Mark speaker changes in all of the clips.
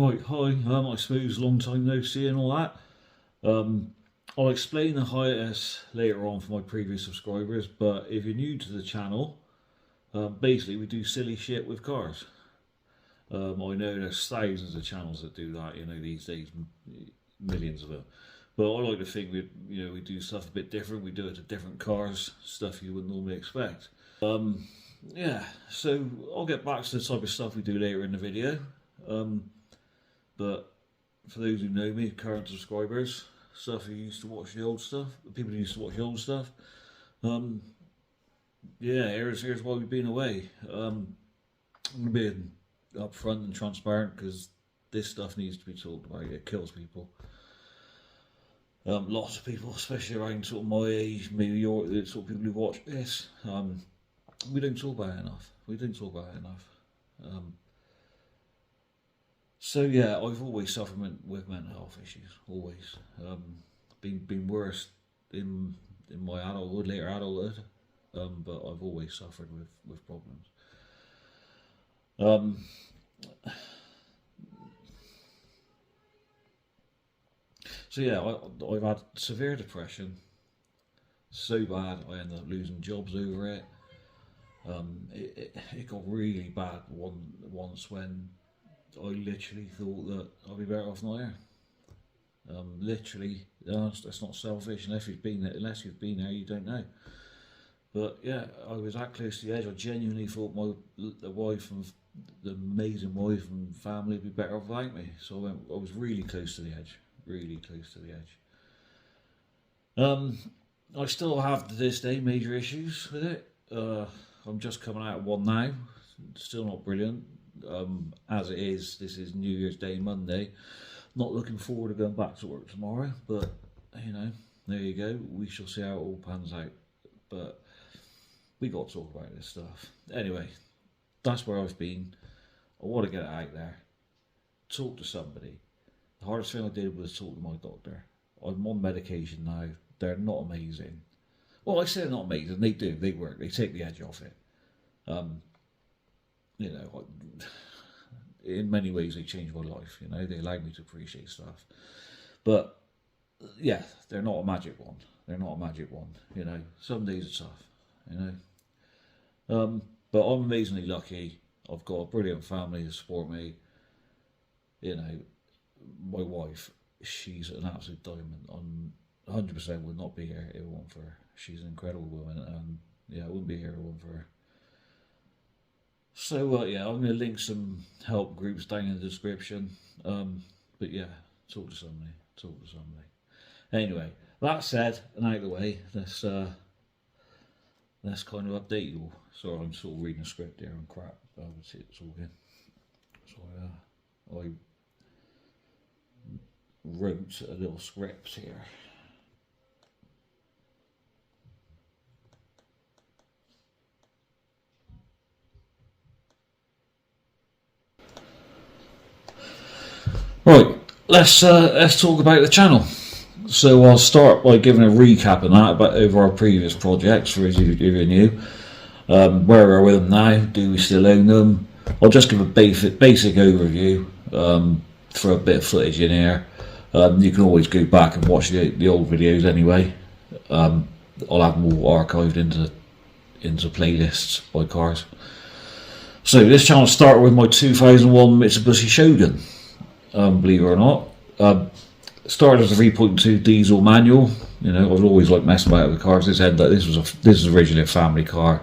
Speaker 1: Right, hi, I suppose long time no see and all that. I'll explain the hiatus later on for my previous subscribers, but if you're new to the channel, basically we do silly shit with cars. I know there's thousands of channels that do that, these days, millions of them. But I like to think we do stuff a bit different. We do it to different cars, stuff you wouldn't normally expect. Yeah, so I'll get back to the type of stuff we do later in the video. But for those who know me, current subscribers, stuff who used to watch the old stuff, people who used to watch the old stuff, yeah, here's why we've been away. I'm going to be upfront and transparent because this stuff needs to be talked about. It kills people. Lots of people, especially around sort of my age, maybe your sort of people who watch this, we don't talk about it enough. We don't talk about it enough. So yeah, I've always suffered with mental health issues. Always, been worse in my adulthood, later adulthood, but I've always suffered with problems. So yeah, I've had severe depression, so bad I ended up losing jobs over it. It got really bad once when I literally thought that I'd be better off not here. Literally, that's not selfish. Unless you've been there, you don't know. But yeah, I was that close to the edge. I genuinely thought the wife and the amazing wife and family would be better off without me. So I was really close to the edge. Really close to the edge. I still have to this day major issues with it. I'm just coming out of one now. Still not brilliant. As it is, this is New Year's Day, Monday. Not looking forward to going back to work tomorrow, but there you go. We shall see how it all pans out. But we got to talk about this stuff. Anyway, that's where I've been. I want to get it out there. Talk to somebody. The hardest thing I did was talk to my doctor. I'm on medication now. They're not amazing. Well, I say they're not amazing. They do. They work. They take the edge off it. In many ways they changed my life. They allowed me to appreciate stuff. But yeah, they're not a magic wand. They're not a magic wand. Some days are tough. But I'm amazingly lucky. I've got a brilliant family to support me. My wife, she's an absolute diamond. I'm 100% would not be here if it weren't for her. She's an incredible woman, and yeah, I wouldn't be here if it weren't for her. So yeah, I'm going to link some help groups down in the description. But yeah, talk to somebody. Anyway, that said, and out of the way, let's kind of update you all. Sorry, I'm sort of reading a script here and crap. It's all good. So I wrote a little script here. Right, let's talk about the channel. So I'll start by giving a recap on that over our previous projects for if you're new. Where we're with them now, do we still own them? I'll just give a basic overview for a bit of footage in here. You can always go back and watch the old videos anyway. I'll have them all archived into playlists by cars. So this channel started with my 2001 Mitsubishi Shogun. Believe it or not, started as a 3.2 diesel manual. I was always like messing about with cars. This was originally a family car.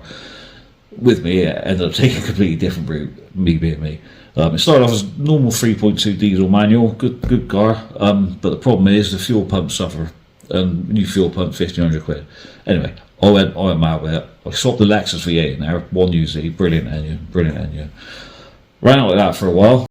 Speaker 1: With me, it ended up taking a completely different route. Me being me. It started off as a normal 3.2 diesel manual, good car. But the problem is the fuel pump suffer. New fuel pump, 1,500 quid. Anyway, I went mad with it. I swapped the Lexus V8 in there, 1UZ, brilliant engine. Ran out like that for a while.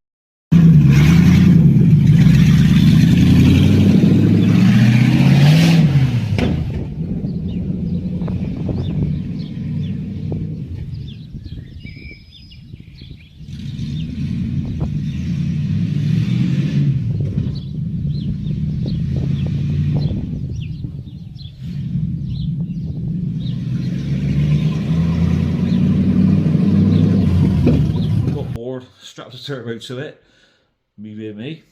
Speaker 1: Strapped a turbo to it, Me being me.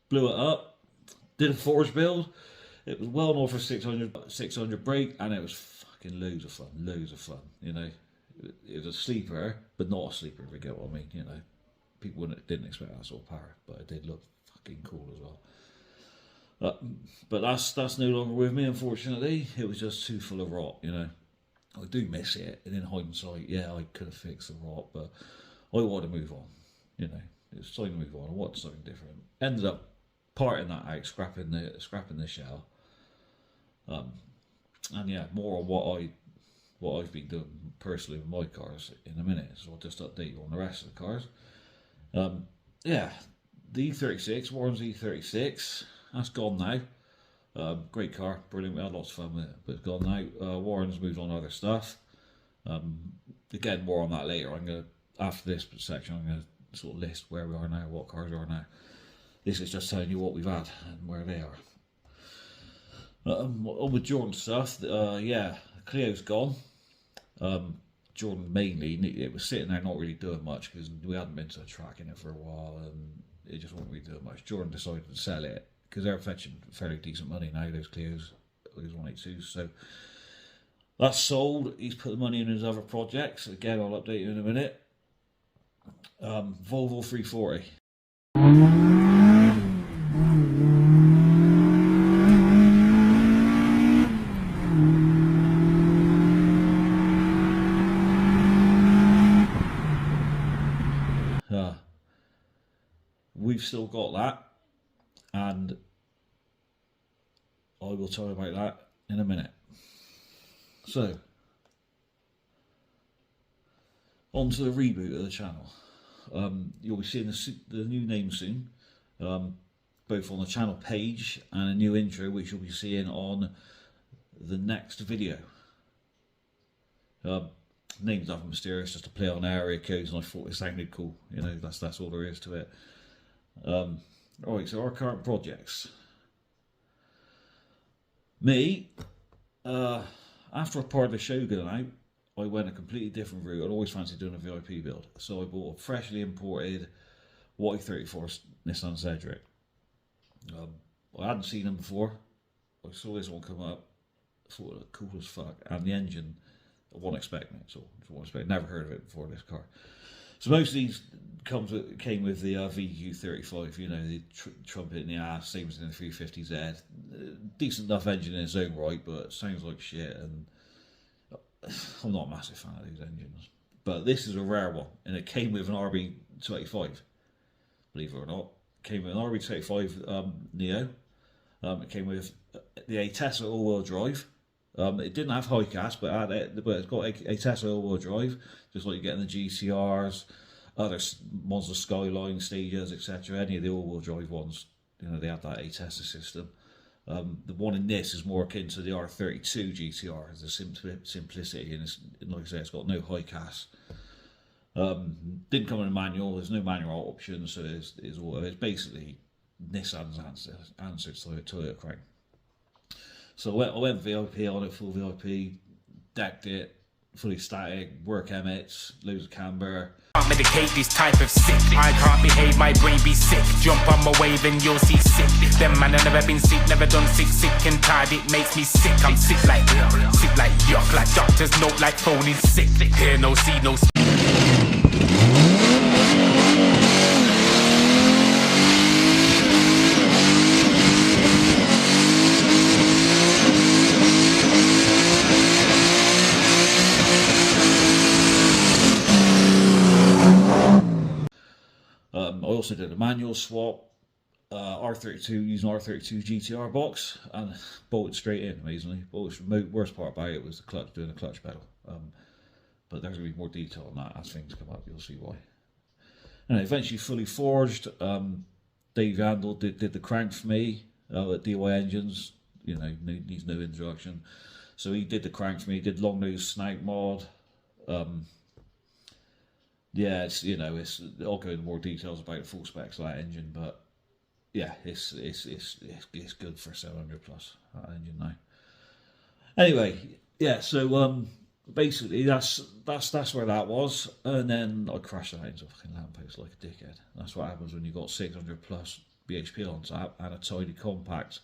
Speaker 1: Blew it up, did a forge build. It was well north of 600 brake, and it was fucking loads of fun, you know. It was a sleeper, but not a sleeper, if you get what I mean, you know. People didn't expect that sort of power, but it did look fucking cool as well. But that's no longer with me, unfortunately. It was just too full of rot, you know. I do miss it, and in hindsight, yeah, I could have fixed the rot, but I want to move on, you know. It was time to move on. I wanted something different. Ended up parting that out, scrapping the shell. And yeah, more on what I've been doing personally with my cars in a minute. So I'll just update you on the rest of the cars. Yeah, the E36, Warren's E36, that's gone now. Great car, brilliant. We had lots of fun with it, but it's gone now. Warren's moved on to other stuff. Again, more on that later. After this section, I'm gonna sort of list where we are now, what cars are now. This is just telling you what we've had and where they are. With Jordan stuff, yeah, Clio's gone. Jordan mainly, it was sitting there not really doing much because we hadn't been to a track in it for a while and it just wasn't really doing much. Jordan decided to sell it because they're fetching fairly decent money now, those Clios, those 182s. So that's sold. He's put the money in his other projects. Again, I'll update you in a minute. Volvo 340. We've still got that, and I will tell you about that in a minute. So, on to the reboot of the channel. You'll be seeing the new name soon, both on the channel page and a new intro, which you'll be seeing on the next video. Name's nothing mysterious, just a play on area codes, and I thought it sounded cool. You know, that's all there is to it. Right, so our current projects. Me, after I parted the Shogun out, I went a completely different route. I'd always fancied doing a VIP build, so I bought a freshly imported Y34 Nissan Cedric. I hadn't seen them before. I saw this one come up, thought it looked cool as fuck, and the engine, I wasn't expecting it, never heard of it before this car. So most of these came with the VQ35, you know, the trumpet in the ass, same as in the 350Z. Decent enough engine in its own right, but sounds like shit, and I'm not a massive fan of these engines. But this is a rare one, and it came with an RB25, believe it or not. It came with an RB25 Neo. It came with the Atessa all-wheel drive. It didn't have high cast, but it's got a Tesla all-wheel drive, just like you get in the GCRs, other Mazda Skyline, Stagers, etc. Any of the all-wheel drive ones, you know, they have that Atessa system. The one in this is more akin to the R32 GTR, the simplicity, and like I say, it's got no high cast. Didn't come in a manual. There's no manual option, so it's basically Nissan's answer to the Toyota Crown. So I went VIP on it, full VIP, decked it, fully static, work M8s, loads of camber.
Speaker 2: Can't medicate this type of sick. I can't behave, my brain be sick. Jump on my wave and you'll see sick. Them man, I never been sick, never done sick and tired. It makes me sick. I'm sick like yuck, like doctors note, like phony sick. Hear no, see no.
Speaker 1: I also did a manual swap, R32 using R32 GTR box, and bolted straight in. Amazingly, the worst part about it was the clutch, doing a clutch pedal. But there's going to be more detail on that as things come up. You'll see why. And eventually, fully forged. Dave Yandel did the crank for me at DY Engines. You know, needs no introduction. So he did the crank for me. Did long nose snout mod. Yeah, it's, you know, I'll go into more details about the full specs of that engine, but yeah, it's good for 700 plus that engine now. Anyway, yeah, so basically that's where that was, and then I crashed out into a fucking lamppost like a dickhead. That's what happens when you got 600 plus BHP on tap and a tiny contact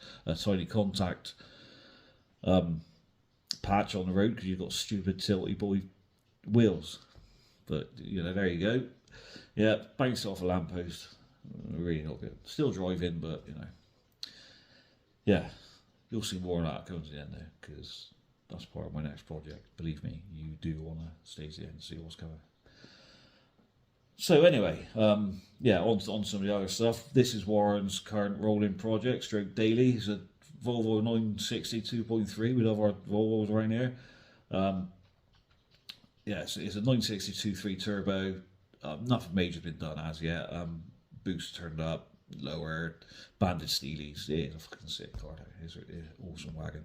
Speaker 1: patch on the road because you've got stupid tilty boy wheels. But there you go. Yeah, bounced off a lamppost. Really not good. Still driving, but yeah, you'll see more of that coming to the end there because that's part of my next project. Believe me, you do want to stay to the end and see what's coming. So anyway, yeah, on some of the other stuff. This is Warren's current rolling project, stroke daily. It's a Volvo 960 2.3. We love our Volvos around here. Yeah, it's a 960 2.3 turbo. Nothing major has been done as yet. Boost turned up, lower, banded steelies. It is a fucking sick car. It's an awesome wagon.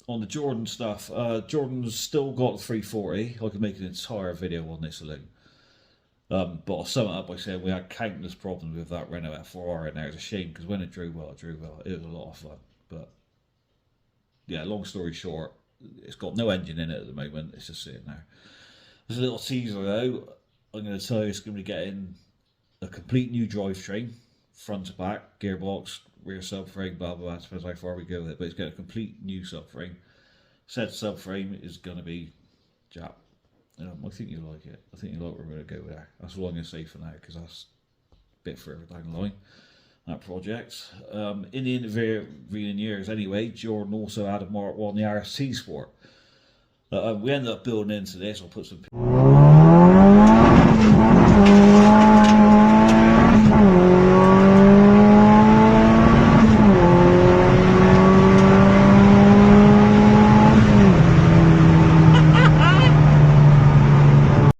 Speaker 1: On the Jordan stuff, Jordan's still got the 340. I could make an entire video on this alone. But I'll sum it up by saying we had countless problems with that Renault F4R in there. It's a shame because when it drove well, it was a lot of fun. But yeah, long story short, it's got no engine in it at the moment. It's just sitting there. There's a little teaser though. I'm going to tell you it's going to be getting a complete new drivetrain, front to back, gearbox, rear subframe, blah blah blah. I suppose how far we go with it, but it's getting a complete new subframe. Said subframe is going to be Jap. I think you like it. I think you like where we're going to go with there. That's all I'm going to say for now because that's a bit further down the line, that project. In the intervening years anyway, Jordan also had a Mark 1, the RST Sport. We ended up building into this. I'll put some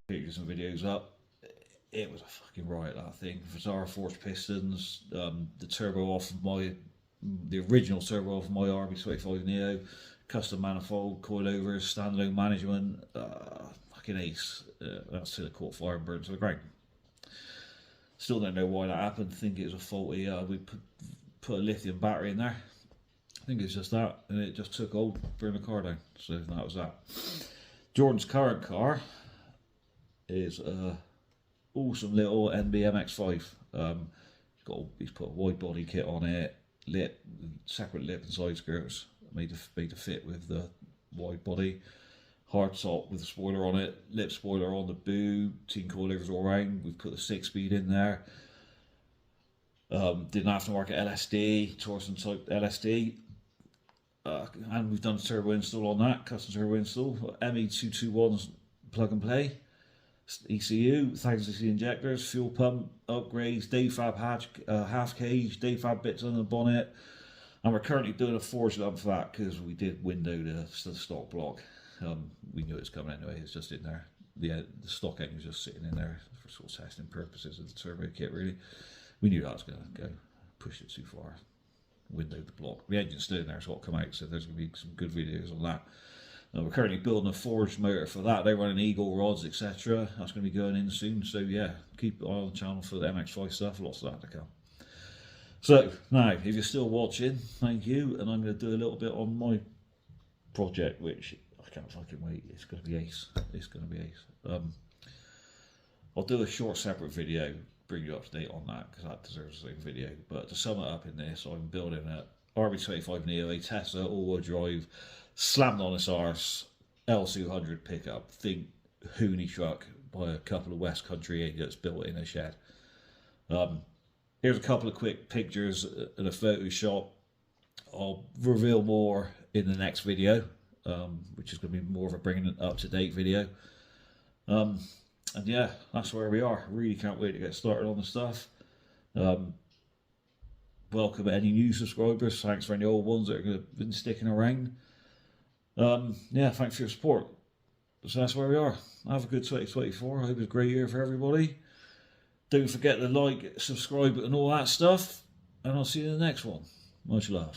Speaker 1: pictures and videos up. It was a fucking riot, that thing. Vizara forged pistons, the turbo off of the original turbo off of my RB25 Neo, custom manifold, coilovers, standalone management, fucking ace. That's till it caught fire and burnt to the ground. Still don't know why that happened. I think it was a faulty, we put a lithium battery in there. I think it's just that, and it just took old, burned the car down. So that was that. Jordan's current car is a awesome little NB MX-5. He's put a wide body kit on it, separate lip and side skirts, made to fit with the wide body, hard top with a spoiler on it, lip spoiler on the boot, team coilovers all round. We've put the 6-speed in there. Did an aftermarket LSD, Torsen type LSD, and we've done a turbo install on that, custom turbo install. ME221's plug and play. ECU, 1000cc injectors, fuel pump upgrades, Dayfab half cage, Dayfab bits on the bonnet, and we're currently doing a forged up for that because we did window the stock block. We knew it was coming anyway. It's just in there. The stock engine was just sitting in there for sort of testing purposes of the turbo kit. Really, we knew that was going to go. Pushed it too far. Windowed the block. The engine's still in there, so it'll come out. So there's going to be some good videos on that. We're currently building a forged motor for that. They're running Eagle rods, etc. That's going to be going in soon. So yeah, keep an eye on the channel for the MX-5 stuff. Lots of that to come. So now, if you're still watching, thank you. And I'm going to do a little bit on my project, which I can't fucking wait. It's going to be ace. It's going to be ace. I'll do a short separate video, bring you up to date on that because that deserves a video. But to sum it up in this, I'm building a RB25 Neo, a Tesla all-wheel drive, slammed on its arse, L200 pickup. Think Hooney truck by a couple of West Country idiots built in a shed. Here's a couple of quick pictures and a Photoshop. I'll reveal more in the next video, which is going to be more of a bringing it up to date video. And yeah, that's where we are. Really can't wait to get started on the stuff. Welcome any new subscribers. Thanks for any old ones that have been sticking around. Yeah, thanks for your support. So that's where we are. Have a good 2024. I hope it's a great year for everybody. Don't forget to like, subscribe and all that stuff. And I'll see you in the next one. Much love.